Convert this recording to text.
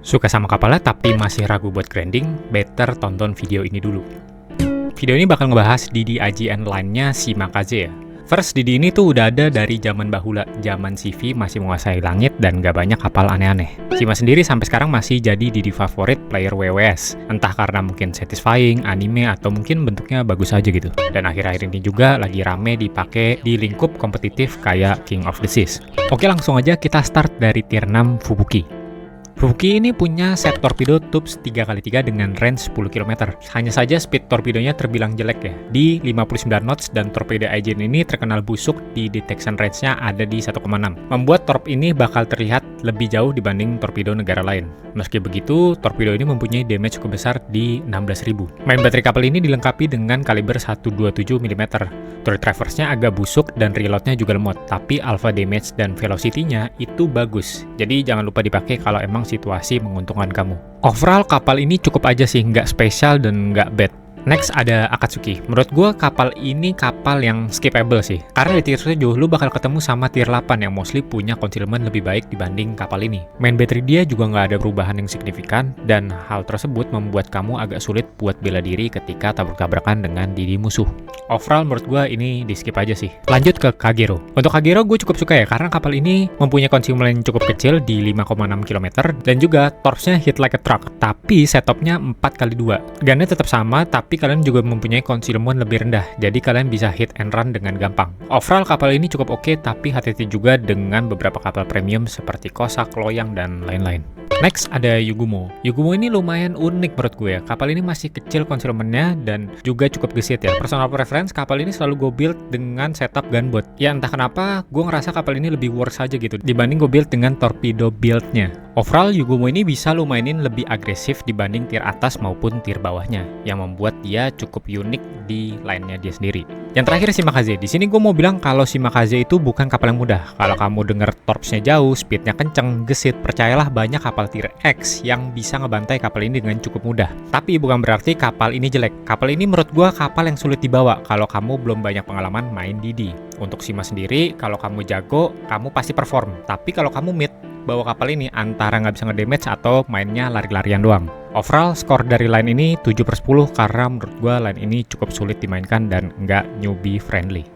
Suka sama kapalnya tapi masih ragu buat grinding? Better tonton video ini dulu. Video ini bakal ngebahas Didi IGN line-nya Shimakaze ya. First, Didi ini tuh udah ada dari zaman bahula, zaman CV masih menguasai langit dan gak banyak kapal aneh-aneh. Shima sendiri sampai sekarang masih jadi Didi favorit player WWS, entah karena mungkin satisfying, anime, atau mungkin bentuknya bagus aja gitu. Dan akhir-akhir ini juga lagi rame dipakai di lingkup kompetitif kayak King of the Seas. Oke, langsung aja kita start dari tier 6 Fubuki. Fubuki ini punya set torpedo tubes 3x3 dengan range 10 km. Hanya saja speed torpedonya terbilang jelek ya, di 59 knots, dan torpedo IGN ini terkenal busuk di detection range-nya ada di 1,6. Membuat torp ini bakal terlihat lebih jauh dibanding torpedo negara lain. Meski begitu, torpedo ini mempunyai damage cukup besar di 16.000. Main baterai kapal ini dilengkapi dengan kaliber 127 mm. Turret traverse-nya agak busuk dan reload-nya juga lemot, tapi alpha damage dan velocity-nya itu bagus. Jadi jangan lupa dipakai kalau emang situasi menguntungkan kamu. Overall, kapal ini cukup aja sih, nggak spesial dan nggak bad. Next ada Akatsuki. Menurut gue kapal ini kapal yang skippable sih. Karena di tier 7 lu bakal ketemu sama tier 8 yang mostly punya concealment lebih baik dibanding kapal ini. Main battery dia juga nggak ada perubahan yang signifikan, dan hal tersebut membuat kamu agak sulit buat bela diri ketika tabrak-tabrakan dengan Didi musuh. Overall menurut gue ini di skip aja sih. Lanjut ke Kagero. Untuk Kagero gue cukup suka ya, karena kapal ini mempunyai concealment yang cukup kecil di 5,6 km, dan juga torpsnya hit like a truck, tapi setupnya 4x2. Gunnya tetap sama, tapi kalian juga mempunyai concealment lebih rendah, jadi kalian bisa hit and run dengan gampang. Overall kapal ini cukup oke, tapi hati-hati juga dengan beberapa kapal premium seperti Cossack, Loyang, dan lain-lain. Next ada Yugumo. Yugumo ini lumayan unik menurut gue ya. Kapal ini masih kecil concealment-nya dan juga cukup gesit ya. Personal preference, kapal ini selalu gue build dengan setup gunboat. Ya entah kenapa gue ngerasa kapal ini lebih worse aja gitu dibanding gue build dengan torpedo build-nya. Overall Yugumo ini bisa lu mainin lebih agresif dibanding tier atas maupun tier bawahnya, yang membuat dia cukup unik di line-nya dia sendiri. Yang terakhir Shimakaze. Di sini gue mau bilang kalau Shimakaze itu bukan kapal yang mudah. Kalau kamu denger torpsnya jauh, speednya kenceng, gesit, percayalah banyak kapal tier X yang bisa ngebantai kapal ini dengan cukup mudah. Tapi bukan berarti kapal ini jelek. Kapal ini menurut gue kapal yang sulit dibawa kalau kamu belum banyak pengalaman main Didi. Untuk Shima sendiri, kalau kamu jago, kamu pasti perform. Tapi kalau kamu mid, bawa kapal ini antara nggak bisa ngedamage atau mainnya lari-larian doang. Overall, skor dari line ini 7/10 karena menurut gue line ini cukup sulit dimainkan dan nggak newbie friendly.